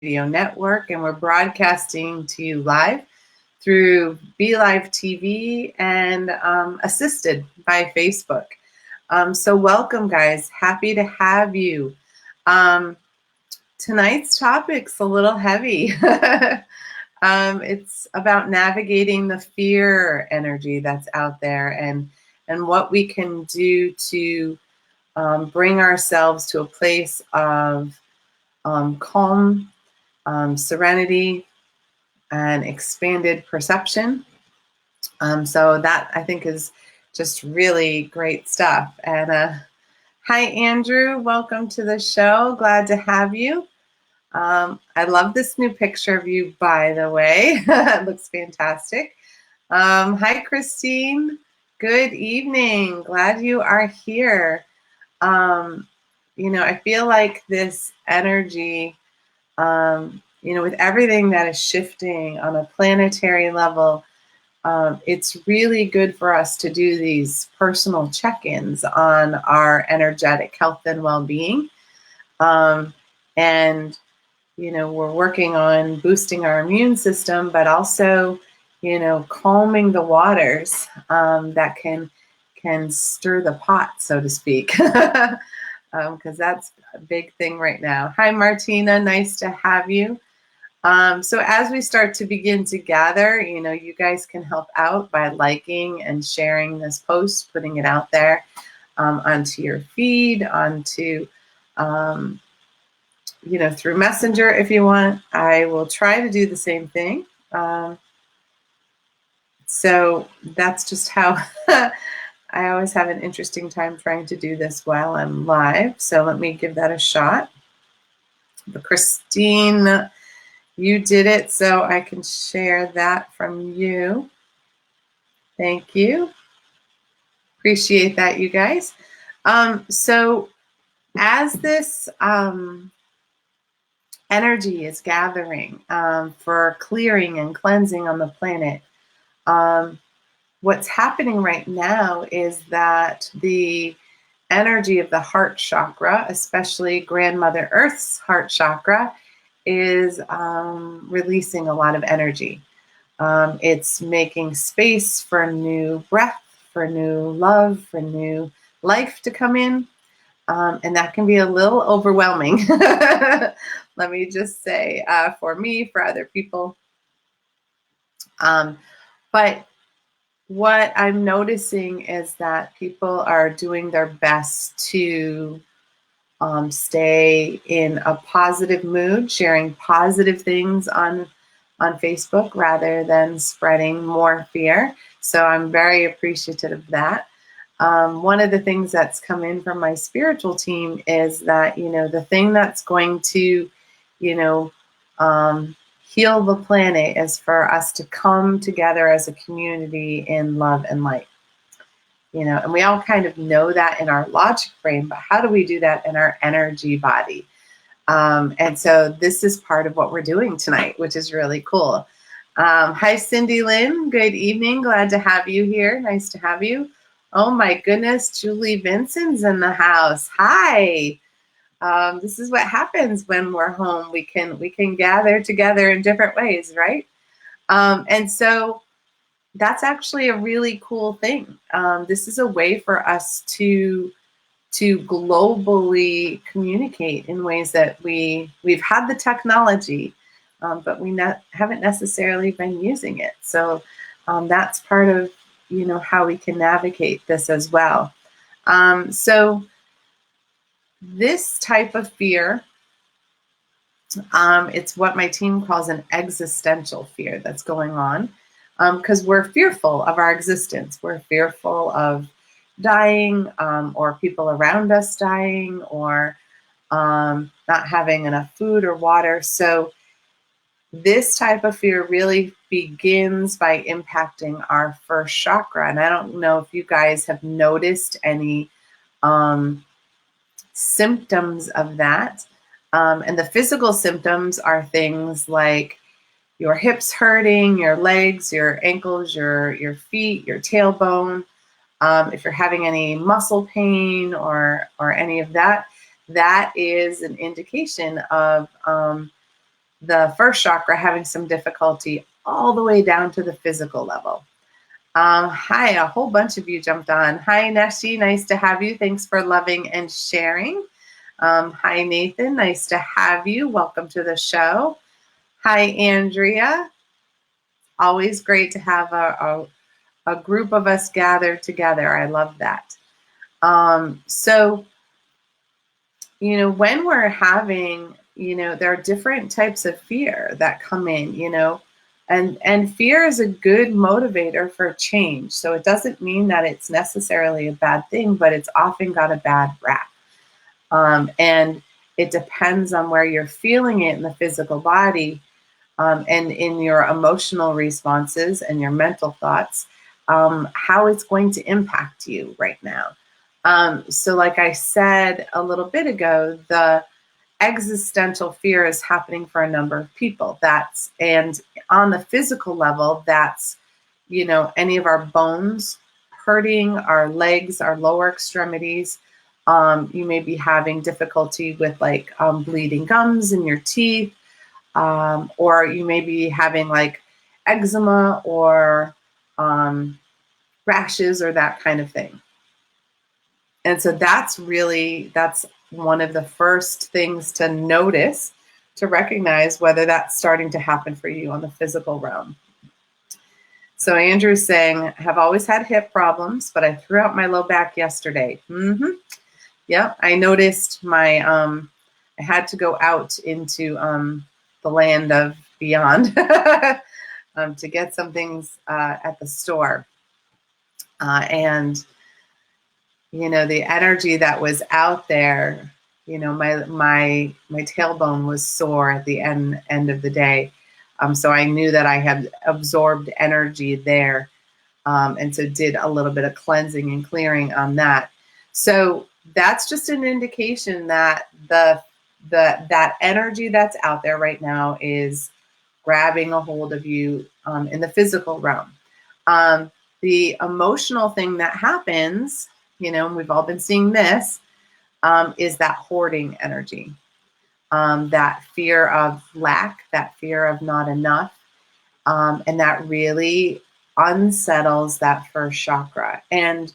Radio Network, and we're broadcasting to you live through Be Live TV and assisted by Facebook. So welcome, guys. Happy to have you. Tonight's topic's a little heavy. It's about navigating the fear energy that's out there and what we can do to bring ourselves to a place of calm, serenity, and expanded perception. So that, I think, is just really great stuff. And hi, Andrew. Welcome to the show. Glad to have you. I love this new picture of you, by the way. It looks fantastic. Hi, Christine. Good evening. Glad you are here. I feel like this energy, with everything that is shifting on a planetary level, it's really good for us to do these personal check-ins on our energetic health and well-being. We're working on boosting our immune system, but also, calming the waters that can stir the pot, so to speak, because that's a big thing right now. Hi, Martina. Nice to have you. So as we start to begin to gather, you guys can help out by liking and sharing this post, putting it out there onto your feed, onto through Messenger if you want. I will try to do the same thing. So that's just how I always have an interesting time trying to do this while I'm live. So let me give that a shot. But Christine, you did it, so I can share that from you. Thank you. Appreciate that, you guys. So as this energy is gathering for clearing and cleansing on the planet, what's happening right now is that the energy of the heart chakra, especially Grandmother Earth's heart chakra, is releasing a lot of energy. It's making space for new breath, for new love, for new life to come in. And that can be a little overwhelming. Let me just say, for me, for other people. But what I'm noticing is that people are doing their best to stay in a positive mood, sharing positive things on Facebook rather than spreading more fear. So I'm very appreciative of that. One of the things that's come in from my spiritual team is that, the thing that's going to, heal the planet is for us to come together as a community in love and light. And we all kind of know that in our logic brain, but how do we do that in our energy body? And so this is part of what we're doing tonight, which is really cool. Hi, Cindy Lynn. Good evening. Glad to have you here. Nice to have you. Oh my goodness, Julie Vincent's in the house. Hi. This is what happens when we're home. We can gather together in different ways, right? And so that's actually a really cool thing. This is a way for us to globally communicate in ways that we've had the technology, but we haven't necessarily been using it. So that's part of how we can navigate this as well. So this type of fear, it's what my team calls an existential fear that's going on, because we're fearful of our existence. We're fearful of dying, or people around us dying, or not having enough food or water. So this type of fear really begins by impacting our first chakra. And I don't know if you guys have noticed any symptoms of that. And the physical symptoms are things like your hips hurting, your legs, your ankles, your feet, your tailbone. If you're having any muscle pain or any of that, that is an indication of the first chakra having some difficulty all the way down to the physical level. Hi, a whole bunch of you jumped on. Hi, Neshi, nice to have you. Thanks for loving and sharing. Hi, Nathan, nice to have you. Welcome to the show. Hi, Andrea. Always great to have a group of us gathered together. I love that. So, when we're having, there are different types of fear that come in, and fear is a good motivator for change. So it doesn't mean that it's necessarily a bad thing, but it's often got a bad rap. And it depends on where you're feeling it in the physical body, and in your emotional responses and your mental thoughts, how it's going to impact you right now. So like I said a little bit ago, the existential fear is happening for a number of people. And on the physical level, that's, any of our bones hurting, our legs, our lower extremities. You may be having difficulty with bleeding gums in your teeth, or you may be having like eczema or rashes or that kind of thing. And so that's one of the first things to notice, to recognize whether that's starting to happen for you on the physical realm. So Andrew's saying, have always had hip problems, but I threw out my low back yesterday. Yeah, I noticed I had to go out into the land of beyond to get some things at the store. And the energy that was out there, my tailbone was sore at the end of the day. So I knew that I had absorbed energy there. And so did a little bit of cleansing and clearing on that. So that's just an indication that that energy that's out there right now is grabbing a hold of you in the physical realm. The emotional thing that happens, and we've all been seeing this, is that hoarding energy, that fear of lack, that fear of not enough, and that really unsettles that first chakra. And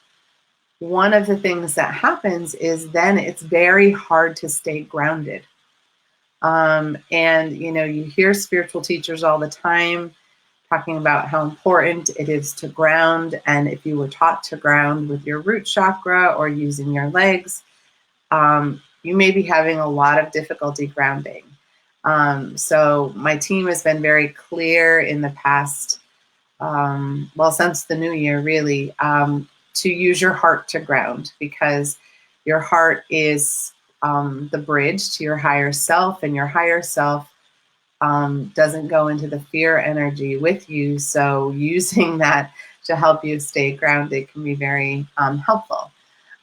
one of the things that happens is then it's very hard to stay grounded. And, you hear spiritual teachers all the time talking about how important it is to ground. And if you were taught to ground with your root chakra or using your legs, you may be having a lot of difficulty grounding. So my team has been very clear in the past, since the new year, really, to use your heart to ground, because your heart is the bridge to your higher self, and your higher self doesn't go into the fear energy with you. So using that to help you stay grounded can be very helpful.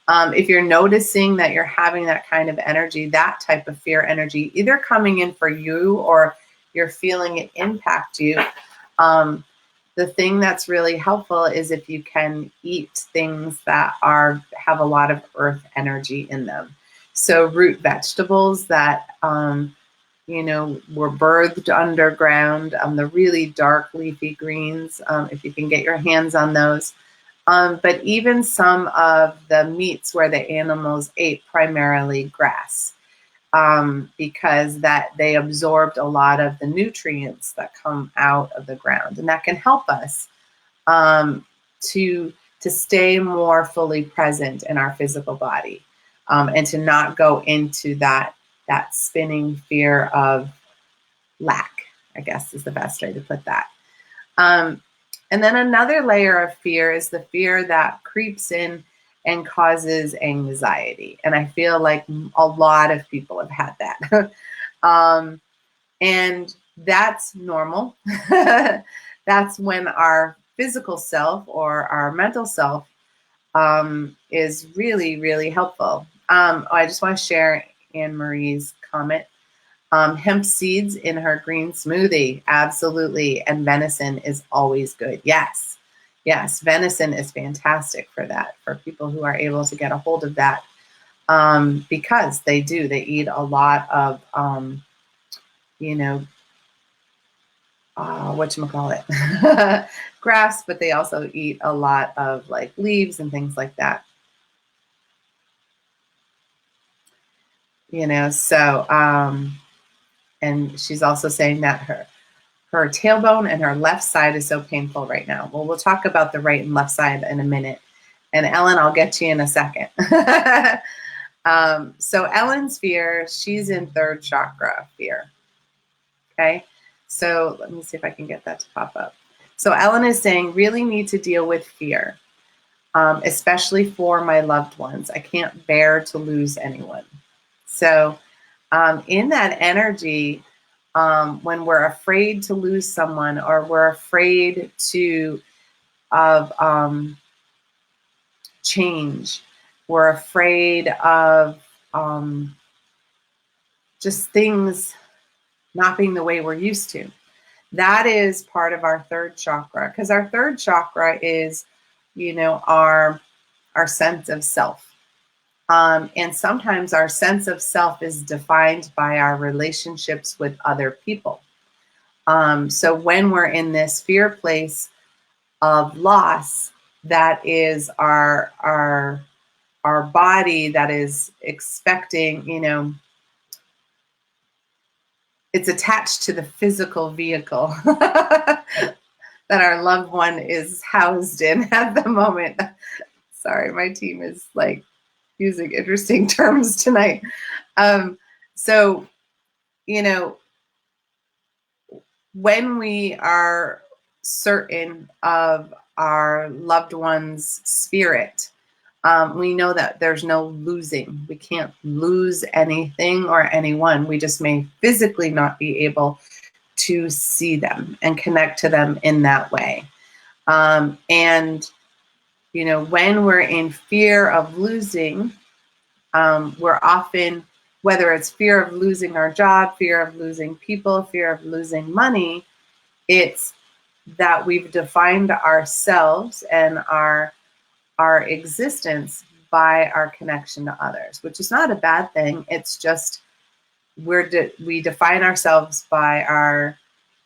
If you're noticing that you're having that kind of energy, that type of fear energy, either coming in for you or you're feeling it impact you, the thing that's really helpful is if you can eat things that have a lot of earth energy in them. So root vegetables that were birthed underground, the really dark leafy greens, if you can get your hands on those. But even some of the meats where the animals ate primarily grass, because that they absorbed a lot of the nutrients that come out of the ground, and that can help us to stay more fully present in our physical body, and to not go into that spinning fear of lack, I guess is the best way to put that. And then another layer of fear is the fear that creeps in and causes anxiety. And I feel like a lot of people have had that. And that's normal. That's when our physical self or our mental self is really, really helpful. I just want to share Anne Marie's comment. Hemp seeds in her green smoothie, absolutely. And venison is always good. Yes, venison is fantastic for that, for people who are able to get a hold of that, because they eat a lot of, whatchamacallit, grass, but they also eat a lot of like leaves and things like that. You know, so, and she's also saying that her tailbone and her left side is so painful right now. Well, we'll talk about the right and left side in a minute. And Ellen, I'll get to you in a second. So Ellen's fear, she's in third chakra fear. Okay. So let me see if I can get that to pop up. So Ellen is saying, really need to deal with fear, especially for my loved ones. I can't bear to lose anyone. So in that energy, when we're afraid to lose someone, or we're afraid of change, we're afraid of just things not being the way we're used to. That is part of our third chakra, because our third chakra is, you know, our sense of self. And sometimes our sense of self is defined by our relationships with other people. So when we're in this fear place of loss, that is our body that is expecting, you know, it's attached to the physical vehicle that our loved one is housed in at the moment. Sorry, my team is like using interesting terms tonight. So, you know, when we are certain of our loved one's spirit, we know that there's no losing. We can't lose anything or anyone. We just may physically not be able to see them and connect to them in that way. And, you know, when we're in fear of losing, we're often, whether it's fear of losing our job, fear of losing people, fear of losing money, it's that we've defined ourselves and our existence by our connection to others, which is not a bad thing. It's just we define ourselves by our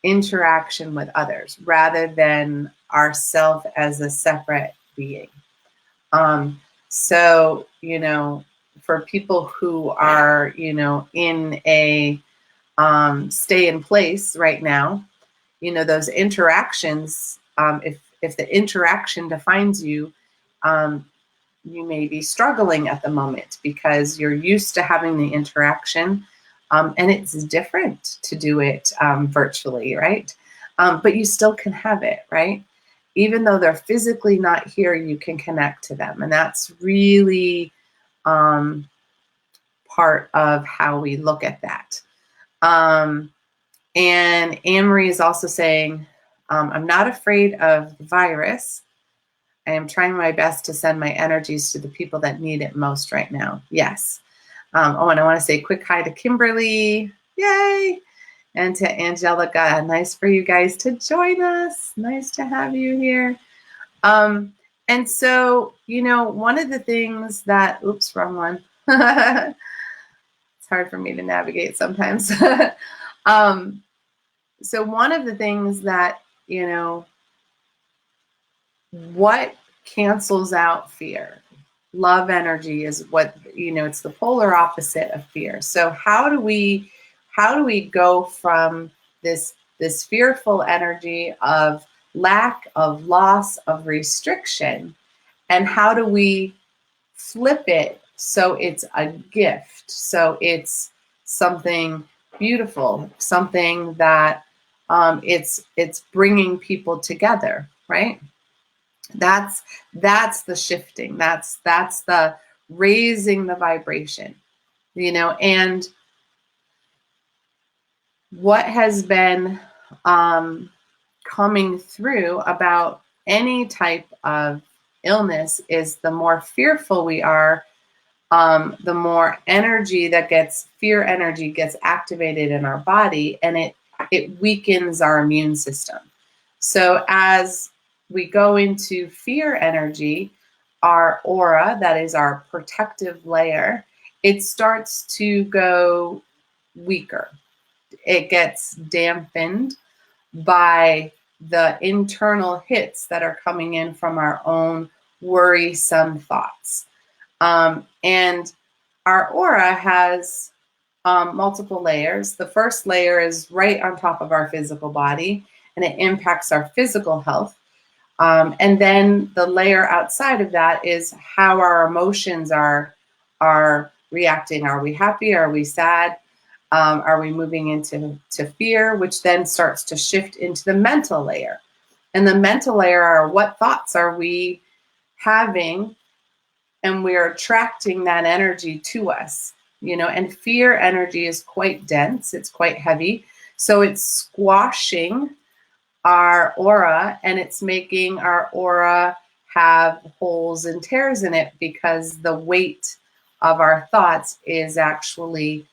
interaction with others rather than ourself as a separate being. So, you know, for people who are, you know, in a stay in place right now, you know, those interactions, if the interaction defines you, you may be struggling at the moment because you're used to having the interaction, and it's different to do it virtually, right? But you still can have it, right? Even though they're physically not here, you can connect to them. And that's really part of how we look at that. And Anne-Marie is also saying, I'm not afraid of the virus. I am trying my best to send my energies to the people that need it most right now. Yes. Oh, and I want to say a quick hi to Kimberly. Yay. And to Angelica. Nice for you guys to join us. Nice to have you here. And so, you know, one of the things that, oops, wrong one. It's hard for me to navigate sometimes. So one of the things that, you know, what cancels out fear? Love energy is what, you know, it's the polar opposite of fear. So how do we go from this fearful energy of lack, of loss, of restriction, and how do we flip it so it's a gift, so it's something beautiful, something that it's bringing people together, right? That's the shifting. That's the raising the vibration, you know. And what has been coming through about any type of illness is the more fearful we are, the more energy that fear energy gets activated in our body, and it weakens our immune system. So as we go into fear energy, our aura, that is our protective layer, it starts to go weaker. It gets dampened. by the internal hits that are coming in from our own worrisome thoughts. And our aura has multiple layers. The first layer is right on top of our physical body, and it impacts our physical health. And then the layer outside of that is how our emotions are reacting. Are we happy? Are we sad? Are we moving into fear, which then starts to shift into the mental layer? And the mental layer are what thoughts are we having, and we're attracting that energy to us, and fear energy is quite dense. It's quite heavy. So it's squashing our aura, and it's making our aura have holes and tears in it because the weight of our thoughts is actually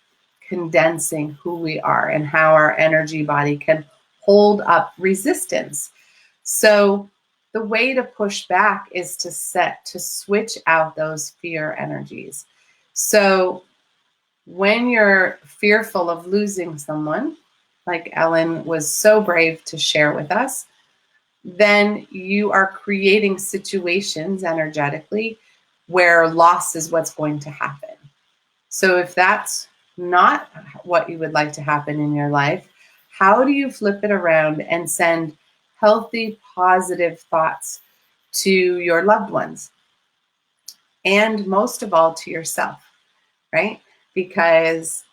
condensing who we are and how our energy body can hold up resistance. So the way to push back is to switch out those fear energies. So when you're fearful of losing someone, like Ellen was so brave to share with us, then you are creating situations energetically where loss is what's going to happen. So if that's not what you would like to happen in your life, how do you flip it around and send healthy, positive thoughts to your loved ones? And most of all, to yourself, right? Because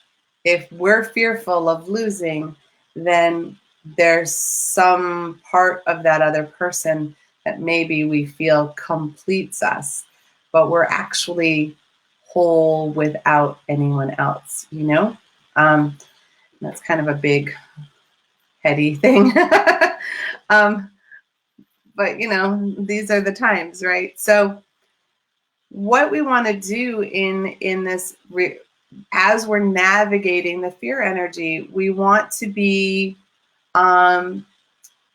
if we're fearful of losing, then there's some part of that other person that maybe we feel completes us, but we're actually whole without anyone else, That's kind of a big, heady thing. But, these are the times, right? So what we want to do in this, as we're navigating the fear energy, we want to be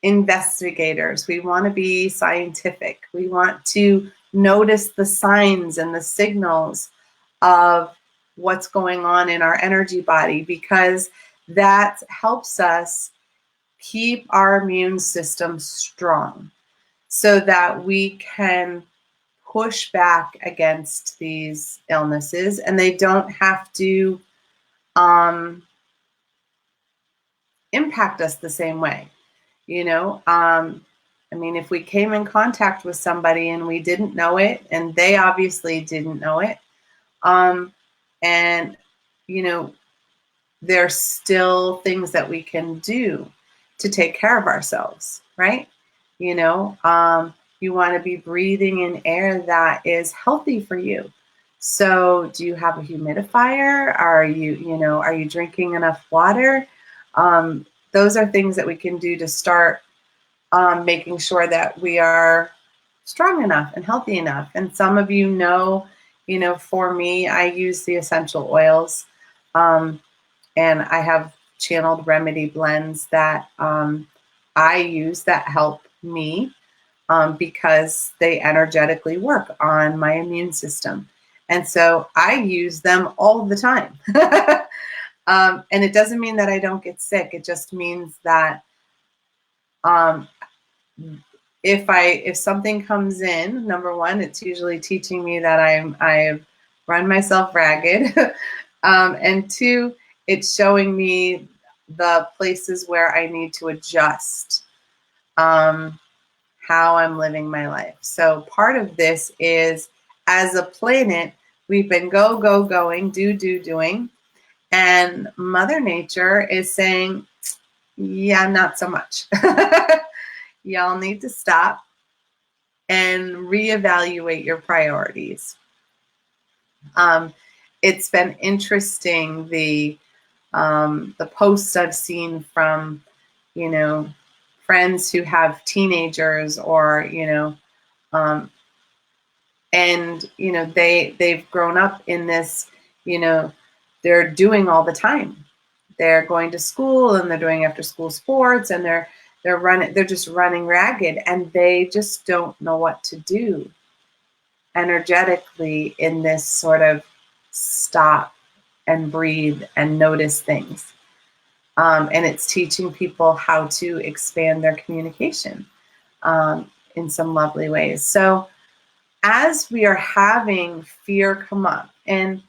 investigators. We want to be scientific. We want to notice the signs and the signals of what's going on in our energy body, because that helps us keep our immune system strong so that we can push back against these illnesses, and they don't have to impact us the same way. If we came in contact with somebody and we didn't know it, and they obviously didn't know it, and there's still things that we can do to take care of ourselves, right? You want to be breathing in air that is healthy for you. So do you have a humidifier? Are you drinking enough water? Those are things that we can do to start making sure that we are strong enough and healthy enough. And some of for me, I use the essential oils, and I have channeled remedy blends that I use that help me because they energetically work on my immune system. And so I use them all the time. And it doesn't mean that I don't get sick. It just means that if something comes in, number one, it's usually teaching me that I've run myself ragged. And two, it's showing me the places where I need to adjust how I'm living my life. So part of this is, as a planet, we've been going, doing. And Mother Nature is saying, yeah, not so much. Y'all need to stop and reevaluate your priorities. It's been interesting, the posts I've seen from, friends who have teenagers, or, and, they've grown up in this, they're doing all the time. They're going to school and they're doing after school sports, and they're just running ragged, and they just don't know what to do energetically in this sort of stop and breathe and notice things. And it's teaching people how to expand their communication in some lovely ways. So as we are having fear come up, and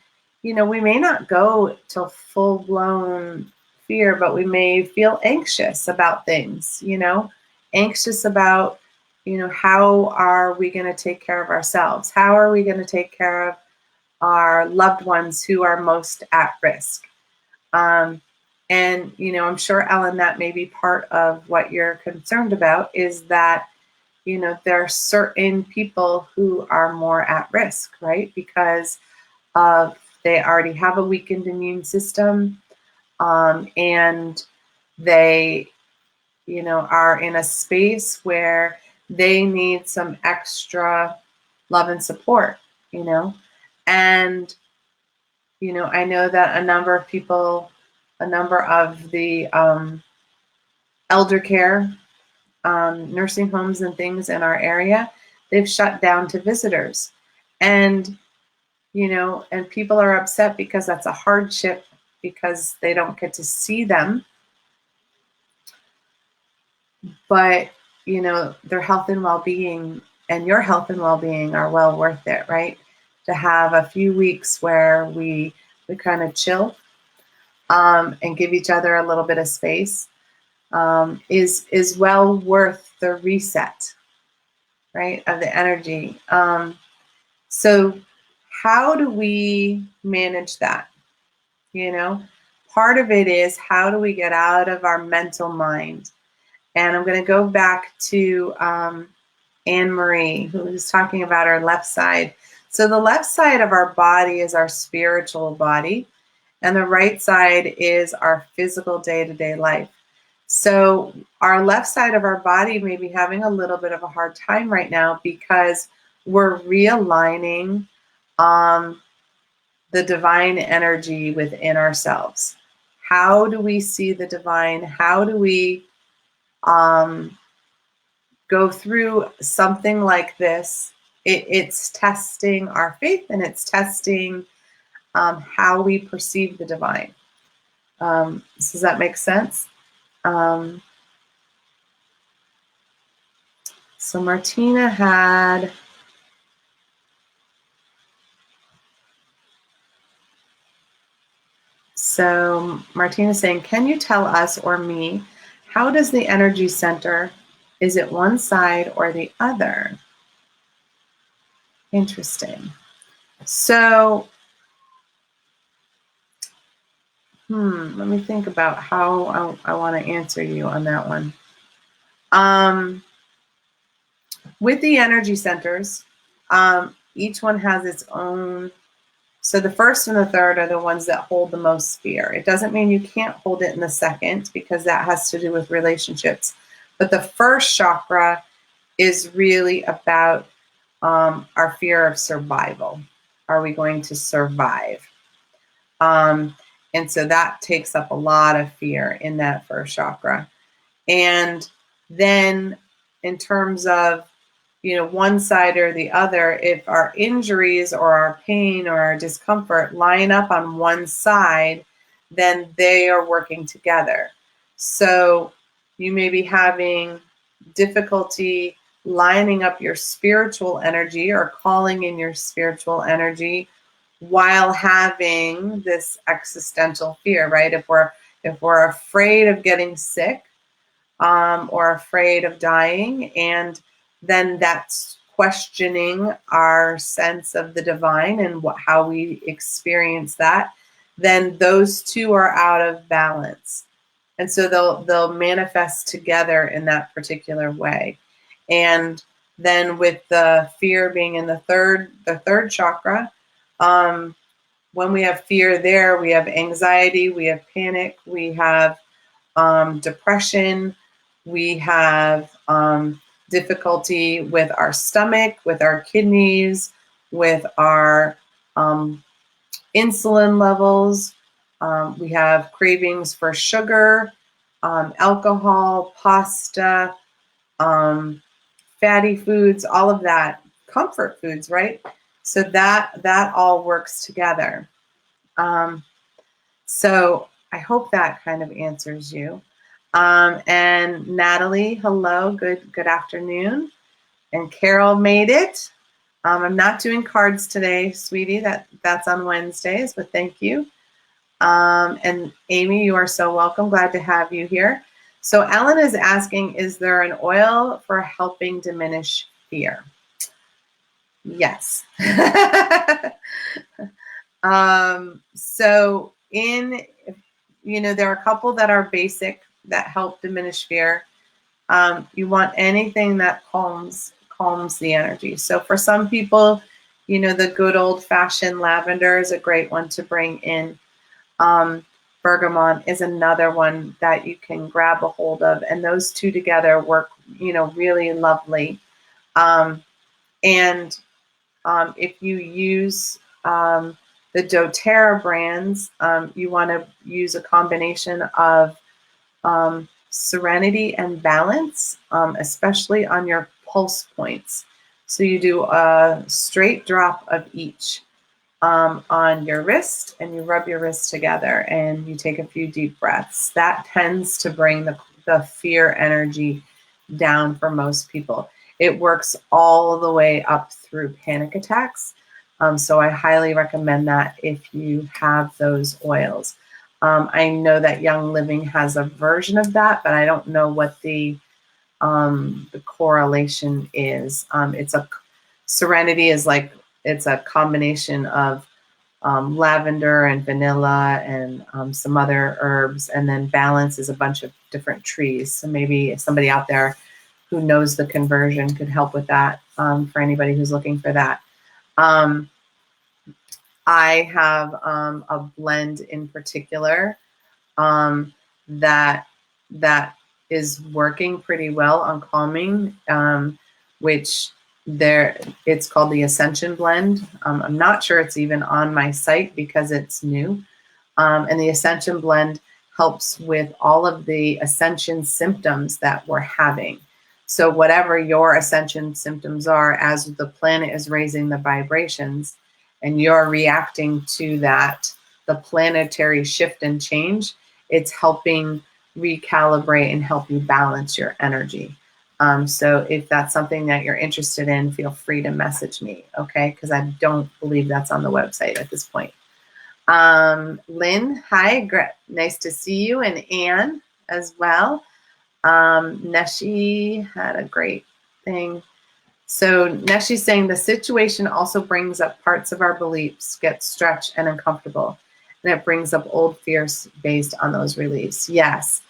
we may not go to full-blown fear, but we may feel anxious about things, anxious about, how are we going to take care of ourselves? How are we going to take care of our loved ones who are most at risk? And, I'm sure, Ellen, that may be part of what you're concerned about, is that, there are certain people who are more at risk, right? Because they already have a weakened immune system, and they, are in a space where they need some extra love and support, and, I know that a number of people, a number of the elder care nursing homes and things in our area, they've shut down to visitors. And, and people are upset because that's a hardship, because they don't get to see them. But, their health and well-being and your health and well-being are well worth it, right? To have a few weeks where we kind of chill and give each other a little bit of space is well worth the reset, right, of the energy. So how do we manage that? Part of it is, how do we get out of our mental mind? And I'm going to go back to Anne Marie, who was talking about our left side. So the left side of our body is our spiritual body, and the right side is our physical day-to-day life. So our left side of our body may be having a little bit of a hard time right now, because we're realigning the divine energy within ourselves. How do we see the divine? How do we go through something like this? It's testing our faith, and it's testing how we perceive the divine. Does that make sense? So Martina had... So Martina's saying, can you tell us, or me, how does the energy center, is it one side or the other? Interesting. So, let me think about how I want to answer you on that one. With the energy centers, each one has its own. So the first and the third are the ones that hold the most fear. It doesn't mean you can't hold it in the second, because that has to do with relationships. But the first chakra is really about our fear of survival. Are we going to survive? And so that takes up a lot of fear in that first chakra. And then in terms of, one side or the other, if our injuries or our pain or our discomfort line up on one side, then they are working together. So you may be having difficulty lining up your spiritual energy or calling in your spiritual energy while having this existential fear, right? If we're afraid of getting sick or afraid of dying, and then that's questioning our sense of the divine and how we experience that, then those two are out of balance. And so they'll manifest together in that particular way. And then with the fear being in the third chakra, when we have fear there, we have anxiety, we have panic, we have depression, we have difficulty with our stomach, with our kidneys, with our insulin levels. We have cravings for sugar, alcohol, pasta, fatty foods, all of that, comfort foods, right? So that all works together. So I hope that kind of answers you. And Natalie, hello, good afternoon. And Carol made it. I'm not doing cards today, sweetie. That's on Wednesdays, but thank you. And Amy, you are so welcome. Glad to have you here. So Ellen is asking, is there an oil for helping diminish fear? Yes. So there are a couple that are basic that help diminish fear. You want anything that calms the energy. So for some people, the good old-fashioned lavender is a great one to bring in. Bergamot is another one that you can grab a hold of, and those two together work, really lovely. If you use the doTERRA brands, you want to use a combination of serenity and balance, especially on your pulse points. So you do a straight drop of each on your wrist, and you rub your wrists together, and you take a few deep breaths. That tends to bring the fear energy down for most people. It works all the way up through panic attacks. So I highly recommend that if you have those oils. I know that Young Living has a version of that, but I don't know what the correlation is. Serenity is it's a combination of lavender and vanilla and some other herbs, and then balance is a bunch of different trees. So maybe somebody out there who knows the conversion could help with that, for anybody who's looking for that. I have a blend in particular that is working pretty well on calming, which it's called the Ascension Blend. I'm not sure it's even on my site because it's new. And the Ascension Blend helps with all of the ascension symptoms that we're having. So whatever your ascension symptoms are, as the planet is raising the vibrations and you're reacting to that, the planetary shift and change, it's helping recalibrate and help you balance your energy. So if that's something that you're interested in, feel free to message me, okay? Because I don't believe that's on the website at this point. Lynn, hi, nice to see you, and Anne as well. Neshi had a great thing. So Neshi's saying the situation also brings up parts of our beliefs, get stretched and uncomfortable, and it brings up old fears based on those beliefs. Yes.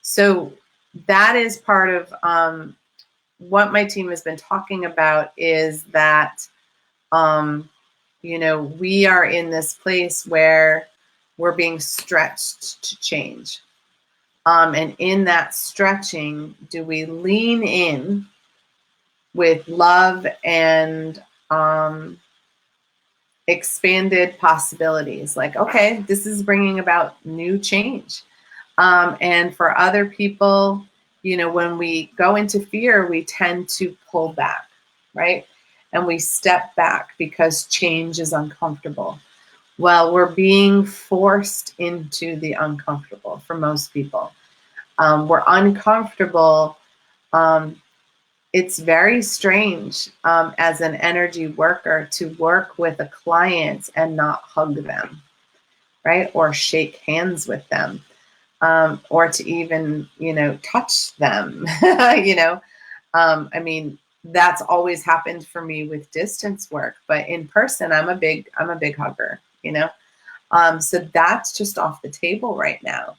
So that is part of what my team has been talking about, is that, we are in this place where we're being stretched to change. And in that stretching, do we lean in with love and expanded possibilities? Like, okay, this is bringing about new change. And for other people, when we go into fear, we tend to pull back, right? And we step back because change is uncomfortable. Well, we're being forced into the uncomfortable for most people. We're uncomfortable. It's very strange as an energy worker to work with a client and not hug them, right? Or shake hands with them, or to even, touch them, I mean, that's always happened for me with distance work, but in person, I'm a big hugger, so that's just off the table right now.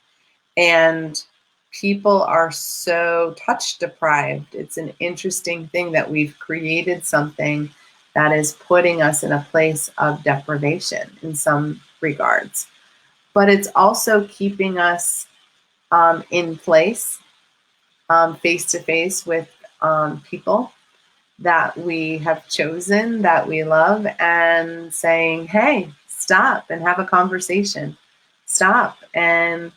And people are so touch deprived. It's an interesting thing that we've created something that is putting us in a place of deprivation in some regards, but it's also keeping us in place, face to face with people that we have chosen, that we love, and saying, hey, stop and have a conversation. Stop and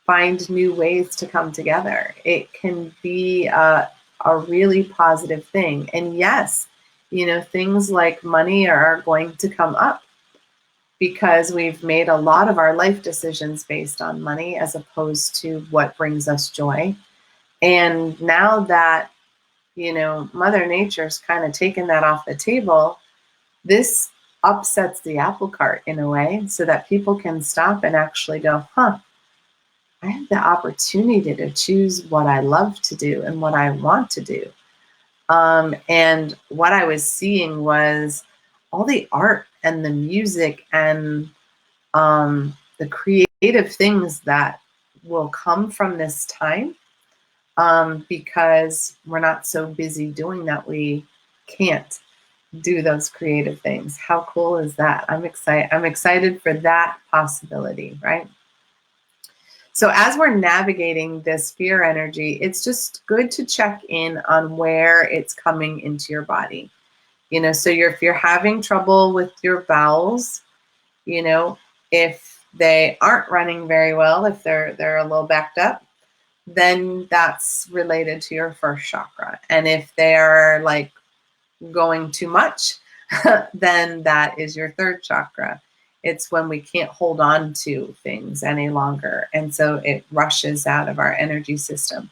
find new ways to come together. It can be a really positive thing. And yes, things like money are going to come up. because we've made a lot of our life decisions based on money as opposed to what brings us joy. And now that, Mother Nature's kind of taken that off the table, this upsets the apple cart in a way so that people can stop and actually go, I have the opportunity to choose what I love to do and what I want to do. And what I was seeing was all the art and the music and the creative things that will come from this time, because we're not so busy doing that we can't do those creative things. How cool is that? I'm excited for that possibility, right? So as we're navigating this fear energy, it's just good to check in on where it's coming into your body. So if you're having trouble with your bowels, if they aren't running very well, if they're a little backed up, then that's related to your first chakra. And if they are like going too much, then that is your third chakra. It's when we can't hold on to things any longer. And so it rushes out of our energy system.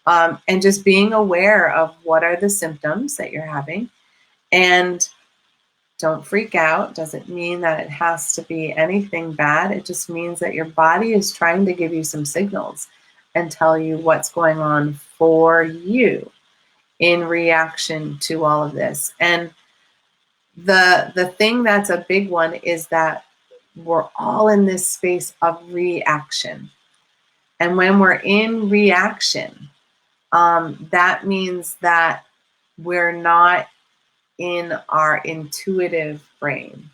And just being aware of what are the symptoms that you're having. And don't freak out. Doesn't mean that it has to be anything bad. It just means that your body is trying to give you some signals and tell you what's going on for you in reaction to all of this. And the thing that's a big one is that we're all in this space of reaction. And when we're in reaction, that means that we're not in our intuitive brain.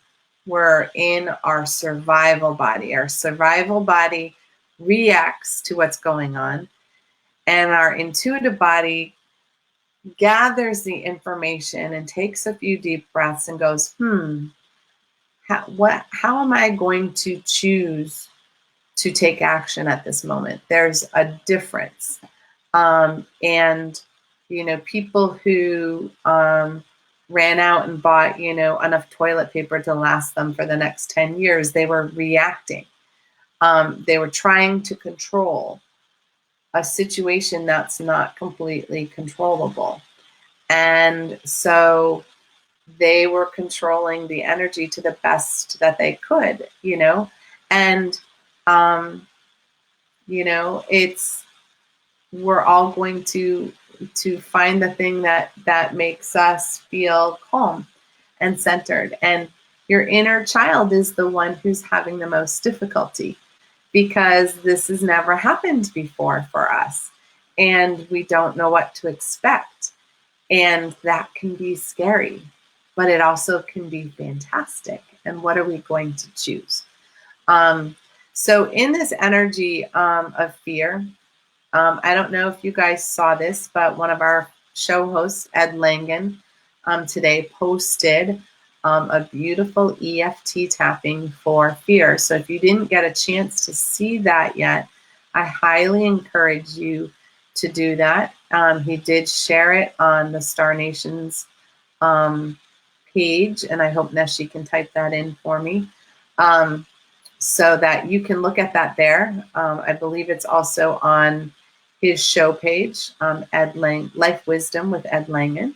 We're in our survival body. Our survival body reacts to what's going on, and our intuitive body gathers the information and takes a few deep breaths and goes, how am I going to choose to take action at this moment? There's a difference. And people who ran out and bought, enough toilet paper to last them for the next 10 years, they were reacting. They were trying to control a situation that's not completely controllable. And so they were controlling the energy to the best that they could, and, we're all going to find the thing that makes us feel calm and centered. And your inner child is the one who's having the most difficulty, because this has never happened before for us, and we don't know what to expect. And that can be scary, but it also can be fantastic. And what are we going to choose? So in this energy of fear, I don't know if you guys saw this, but one of our show hosts, Ed Langen, today posted a beautiful EFT tapping for fear. So if you didn't get a chance to see that yet, I highly encourage you to do that. He did share it on the Star Nations page, and I hope Neshi can type that in for me, so that you can look at that there. I believe it's also on his show page, Life Wisdom with Ed Langen.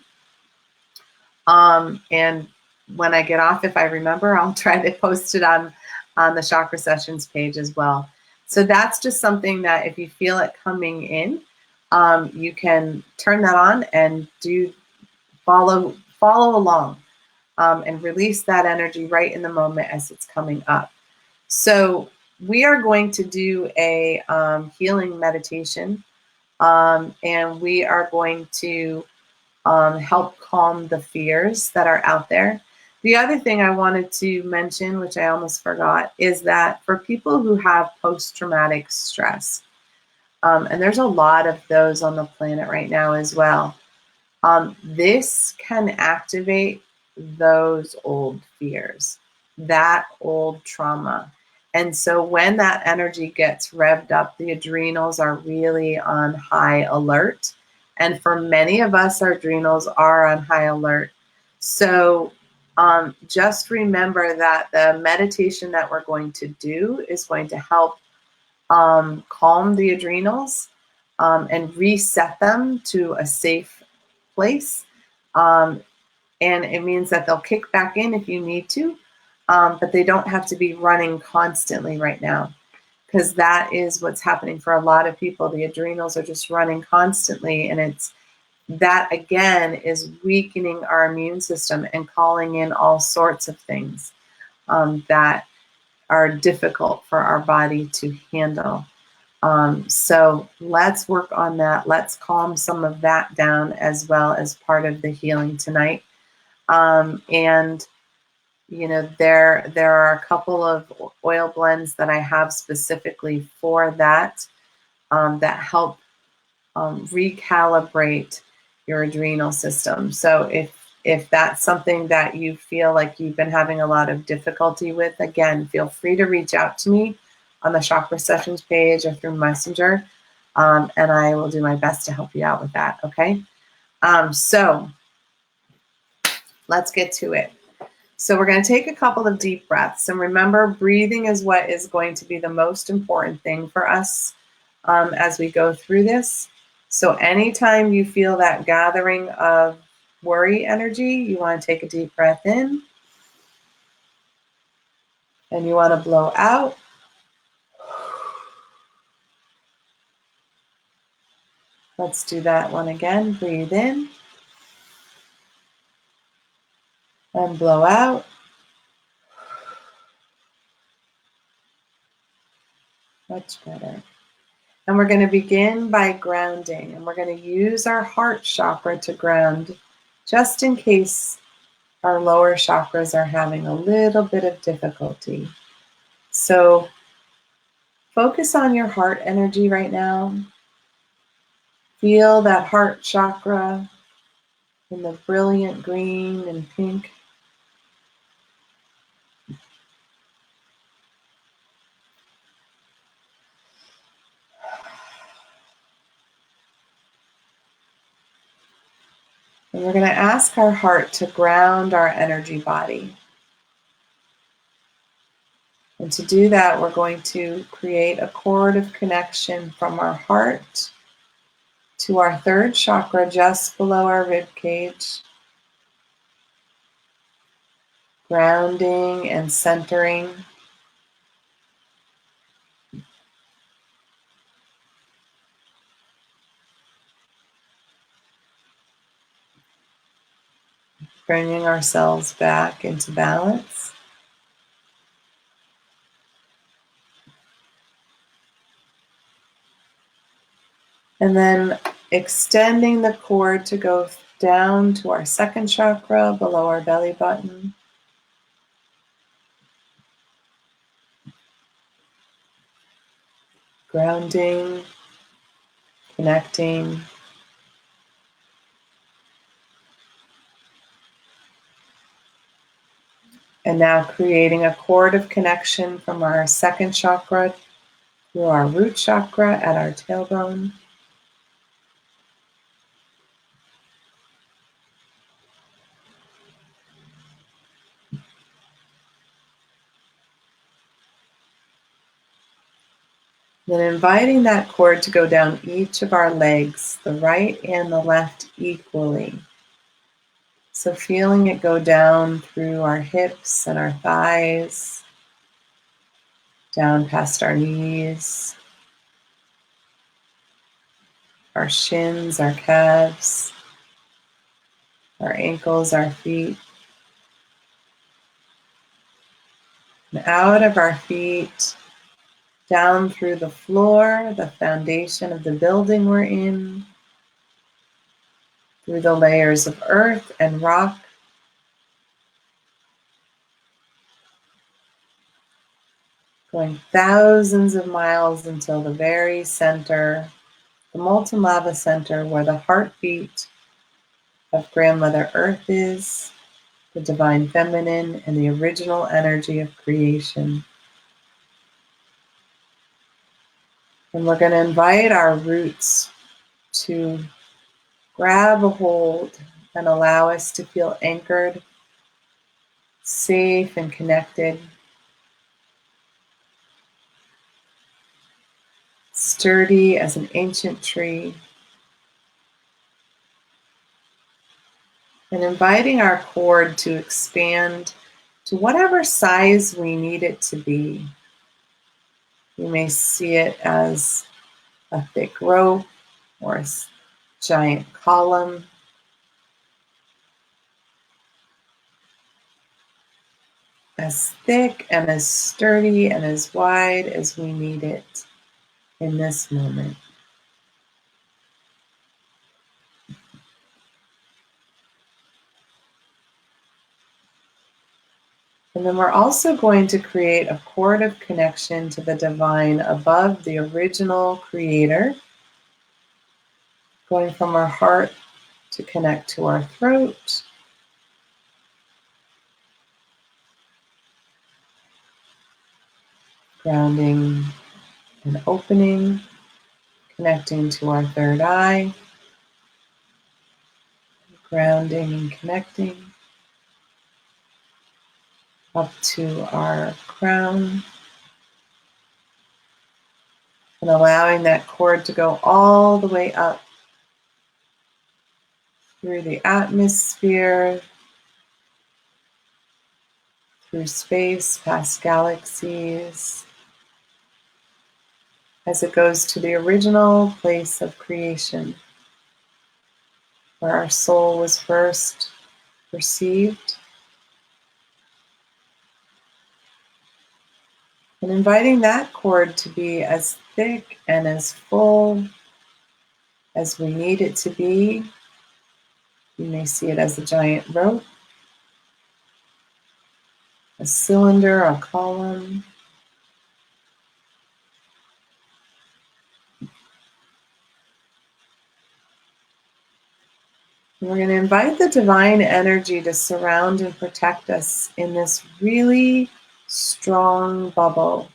And when I get off, if I remember, I'll try to post it on the Chakra Sessions page as well. So that's just something that if you feel it coming in, you can turn that on and follow along, and release that energy right in the moment as it's coming up. So we are going to do a healing meditation, and we are going to help calm the fears that are out there. The other thing I wanted to mention, which I almost forgot, is that for people who have post-traumatic stress, and there's a lot of those on the planet right now as well, this can activate those old fears, that old trauma. And so when that energy gets revved up, the adrenals are really on high alert. And for many of us, our adrenals are on high alert. So Just remember that the meditation that we're going to do is going to help calm the adrenals and reset them to a safe place. And it means that they'll kick back in if you need to, but they don't have to be running constantly right now, because that is what's happening for a lot of people. The adrenals are just running constantly, and that again is weakening our immune system and calling in all sorts of things that are difficult for our body to handle. So let's work on that. Let's calm some of that down as well as part of the healing tonight. And you know, there are a couple of oil blends that I have specifically for that, that help recalibrate your adrenal system. So if that's something that you feel like you've been having a lot of difficulty with, again, feel free to reach out to me on the Chakra Sessions page or through Messenger, and I will do my best to help you out with that. Okay. So let's get to it. So we're going to take a couple of deep breaths, and remember, breathing is what is going to be the most important thing for us as we go through this. So anytime you feel that gathering of worry energy, you want to take a deep breath in, and you want to blow out. Let's do that one again. Breathe in and blow out. Much better. And we're going to begin by grounding, and we're going to use our heart chakra to ground, just in case our lower chakras are having a little bit of difficulty. So focus on your heart energy right now. Feel that heart chakra in the brilliant green and pink. And we're going to ask our heart to ground our energy body. And to do that, we're going to create a cord of connection from our heart to our third chakra just below our rib cage, grounding and centering. Bringing ourselves back into balance. And then extending the cord to go down to our second chakra below our belly button. Grounding, connecting. And now creating a cord of connection from our second chakra through our root chakra at our tailbone. Then inviting that cord to go down each of our legs, the right and the left equally. So feeling it go down through our hips and our thighs, down past our knees, our shins, our calves, our ankles, our feet, and out of our feet, down through the floor, the foundation of the building we're in, through the layers of earth and rock, going thousands of miles until the very center, the molten lava center, where the heartbeat of Grandmother Earth is, the divine feminine, and the original energy of creation. And we're going to invite our roots to grab a hold and allow us to feel anchored safe and connected, sturdy as an ancient tree, and inviting our cord to expand to whatever size we need it to be. You may see it as a thick rope or a giant column, as thick and as sturdy and as wide as we need it in this moment. And then we're also going to create a cord of connection to the divine above the original creator, going from our heart to connect to our throat, grounding and opening, connecting to our third eye, grounding and connecting up to our crown, and allowing that cord to go all the way up through the atmosphere, through space, past galaxies, as it goes to the original place of creation, where our soul was first perceived. And inviting that cord to be as thick and as full as we need it to be. You may see it as a giant rope, a cylinder, a column. And we're going to invite the divine energy to surround and protect us in this really strong bubble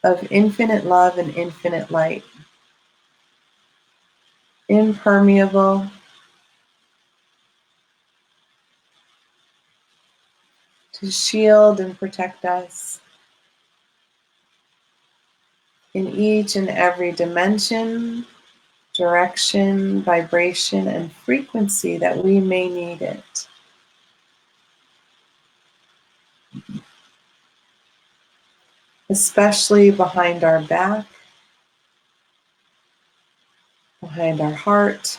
of infinite love and infinite light. Impermeable, to shield and protect us in each and every dimension, direction, vibration, and frequency that we may need it. Especially behind our back, behind our heart,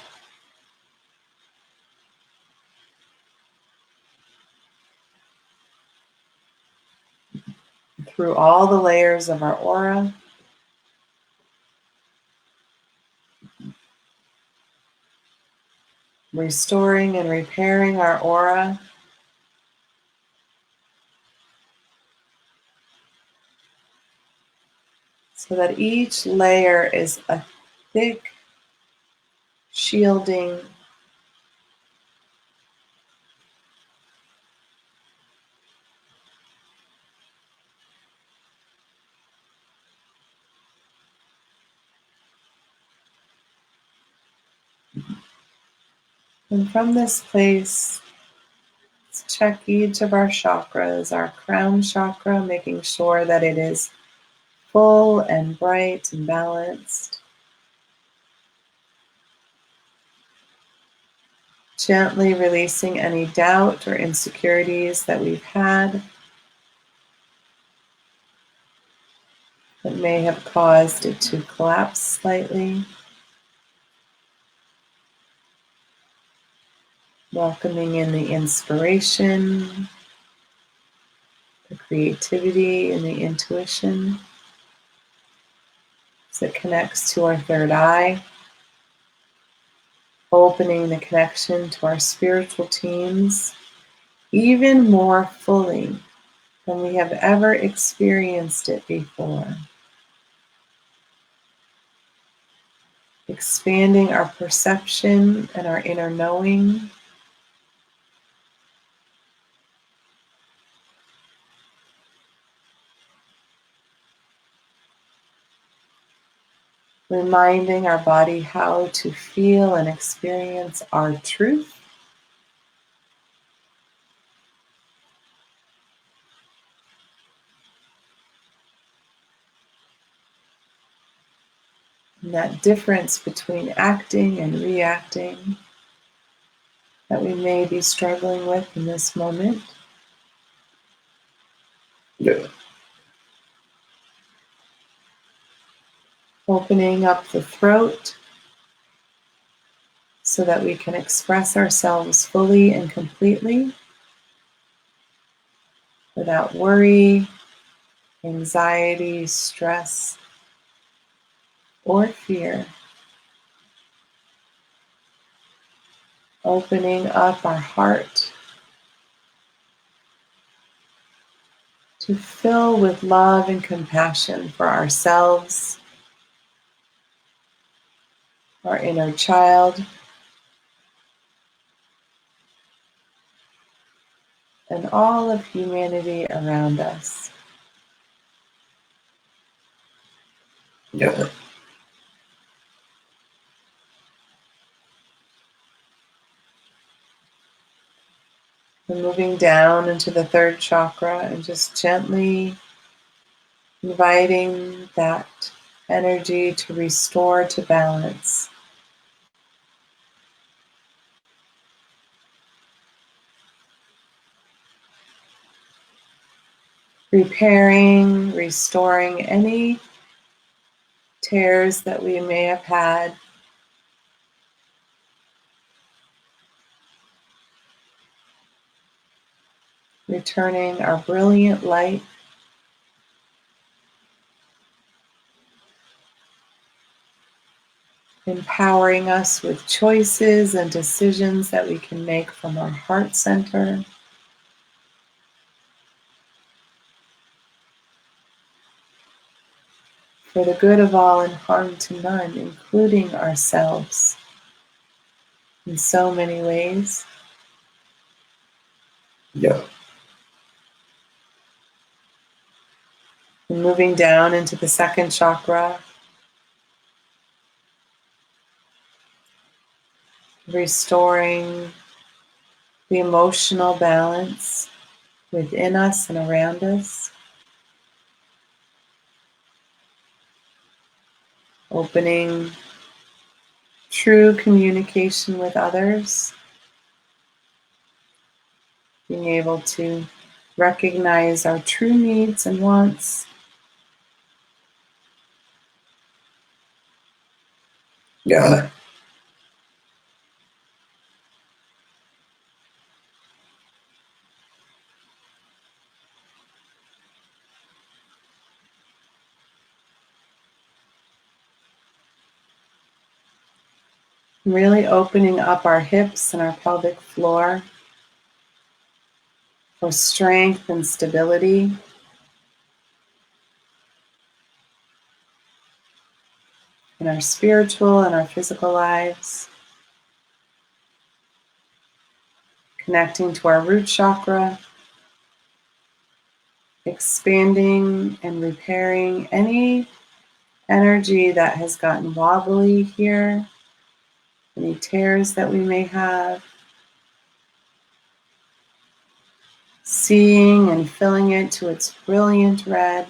through all the layers of our aura, restoring and repairing our aura so that each layer is a thick shielding, and from this place, let's check each of our chakras, our crown chakra, making sure that it is full and bright and balanced. Gently releasing any doubt or insecurities that we've had that may have caused it to collapse slightly. Welcoming in the inspiration, the creativity, and the intuition as it connects to our third eye. Opening the connection to our spiritual teams even more fully than we have ever experienced it before. Expanding our perception and our inner knowing. Reminding our body how to feel and experience our truth. And that difference between acting and reacting that we may be struggling with in this moment. Yeah. Opening up the throat so that we can express ourselves fully and completely without worry, anxiety, stress, or fear. Opening up our heart to fill with love and compassion for ourselves, our inner child, and all of humanity around us. Yeah. And moving down into the third chakra and just gently inviting that energy to restore to balance. Repairing, restoring any tears that we may have had. Returning our brilliant light. Empowering us with choices and decisions that we can make from our heart center. For the good of all and harm to none, including ourselves in so many ways. Yeah. And moving down into the second chakra, restoring the emotional balance within us and around us. Opening true communication with others. Being able to recognize our true needs and wants. Yeah. Really opening up our hips and our pelvic floor for strength and stability. In our spiritual and our physical lives. Connecting to our root chakra. Expanding and repairing any energy that has gotten wobbly here. Any tears that we may have. Seeing and filling it to its brilliant red.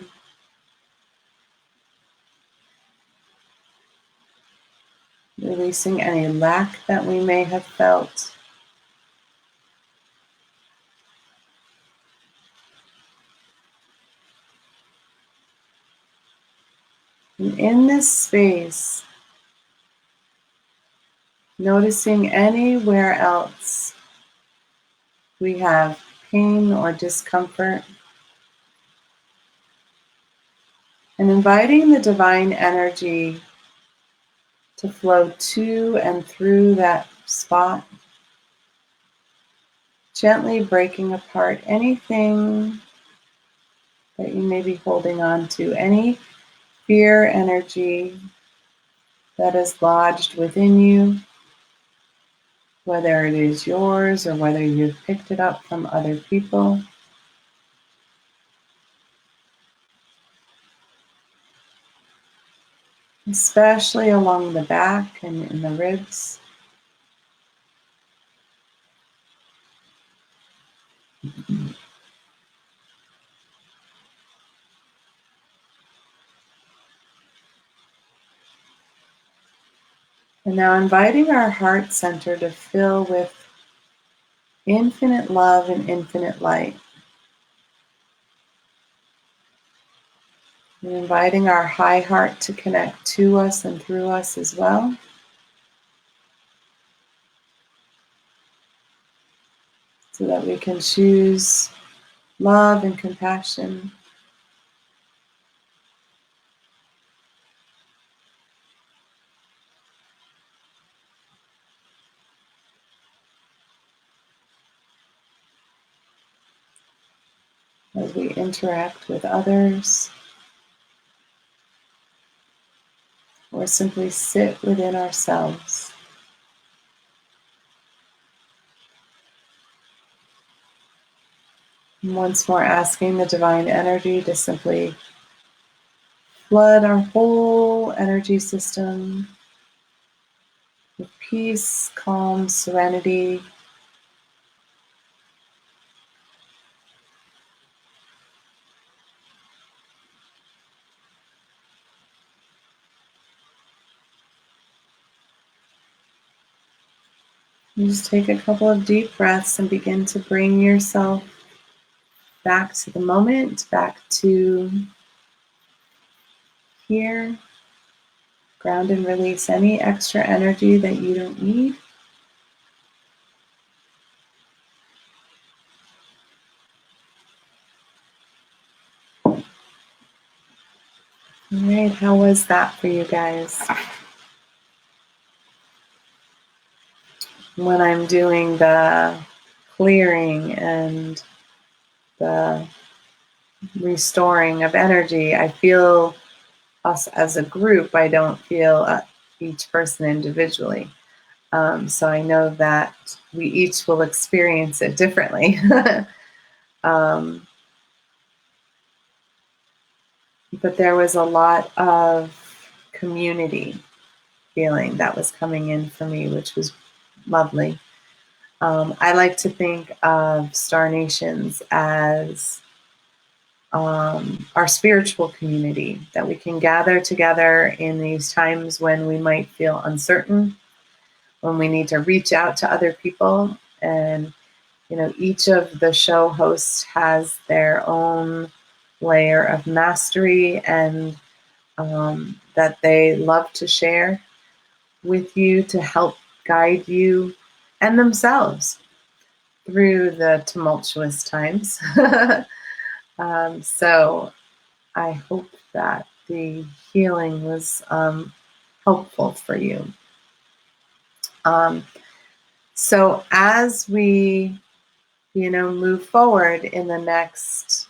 Releasing any lack that we may have felt. And in this space, noticing anywhere else we have pain or discomfort. And inviting the divine energy to flow to and through that spot. Gently breaking apart anything that you may be holding on to, any fear energy that is lodged within you, whether it is yours or whether you've picked it up from other people. Especially along the back and in the ribs. And now inviting our heart center to fill with infinite love and infinite light. And inviting our high heart to connect to us and through us as well. So that we can choose love and compassion. As we interact with others, or simply sit within ourselves. And once more asking the divine energy to simply flood our whole energy system with peace, calm, serenity. And just take a couple of deep breaths and begin to bring yourself back to the moment, back to here. Ground and release any extra energy that you don't need. All right, how was that for you guys? When I'm doing the clearing and the restoring of energy, I feel us as a group. I don't feel each person individually. So I know that we each will experience it differently. But there was a lot of community feeling that was coming in for me, which was lovely. I like to think of Star Nations as our spiritual community, that we can gather together in these times when we might feel uncertain, when we need to reach out to other people. And, each of the show hosts has their own layer of mastery and that they love to share with you to help guide you and themselves through the tumultuous times. So I hope that the healing was helpful for you. So as we, move forward in the next,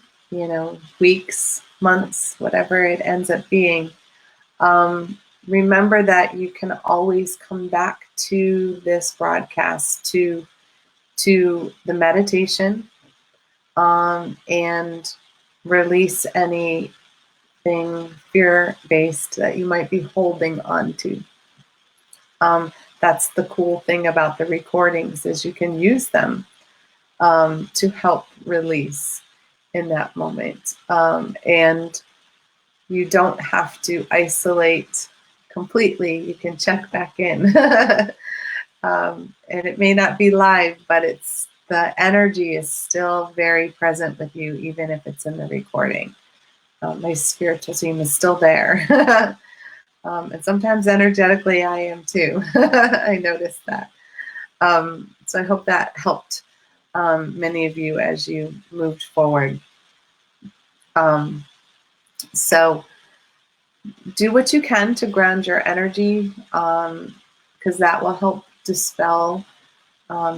weeks, months, whatever it ends up being, remember that you can always come back to this broadcast, to the meditation, and release anything fear-based that you might be holding on to. That's the cool thing about the recordings, is you can use them to help release in that moment. And you don't have to isolate completely. You can check back in. And it may not be live, but the energy is still very present with you, even if it's in the recording. My spiritual team is still there. And sometimes energetically I am too. I noticed that. So I hope that helped many of you as you moved forward. So do what you can to ground your energy, because that will help dispel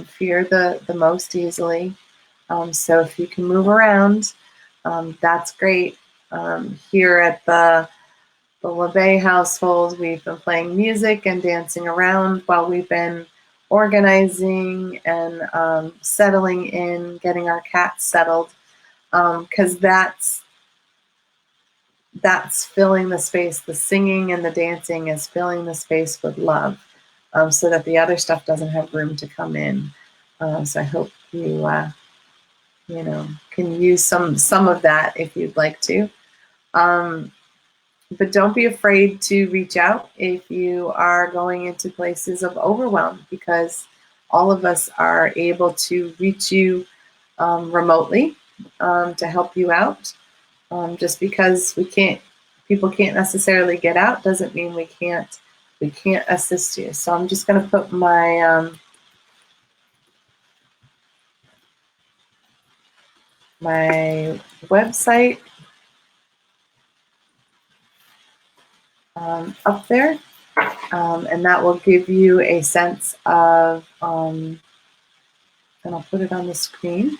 fear the most easily. So if you can move around, that's great. Here at the Labbé household, we've been playing music and dancing around while we've been organizing and settling in, getting our cats settled, because that's filling the space. The singing and the dancing is filling the space with love, so that the other stuff doesn't have room to come in. So I hope you can use some of that if you'd like to. But don't be afraid to reach out if you are going into places of overwhelm, because all of us are able to reach you remotely to help you out. Just because people can't necessarily get out doesn't mean we can't assist you. So I'm just going to put my my website up there, and that will give you a sense of, and I'll put it on the screen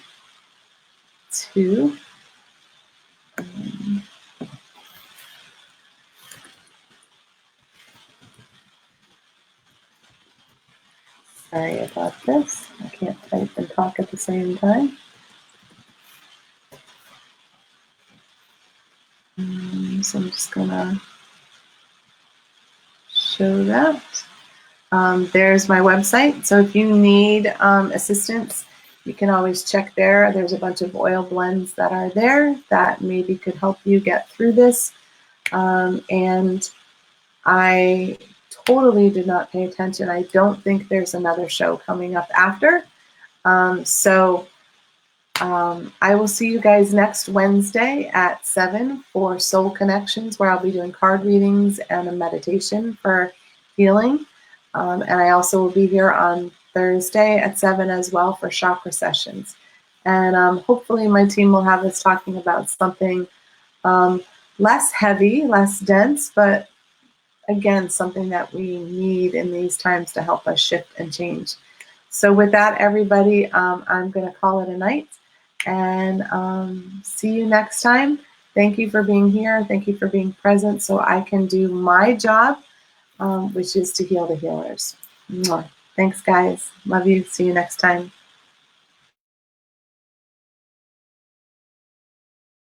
too. Sorry about this. I can't type and talk at the same time. So I'm just gonna show that. There's my website. So if you need assistance, you can always check there. There's a bunch of oil blends that are there that maybe could help you get through this. And I totally did not pay attention. I don't think there's another show coming up after. I will see you guys next Wednesday at 7 for Soul Connections, where I'll be doing card readings and a meditation for healing. And I also will be here on Thursday at 7 as well for chakra sessions. And hopefully my team will have us talking about something less heavy, less dense, but again, something that we need in these times to help us shift and change. So with that, everybody, I'm going to call it a night, and see you next time. Thank you for being here. Thank you for being present so I can do my job, which is to heal the healers. Mwah. Thanks, guys. Love you. See you next time.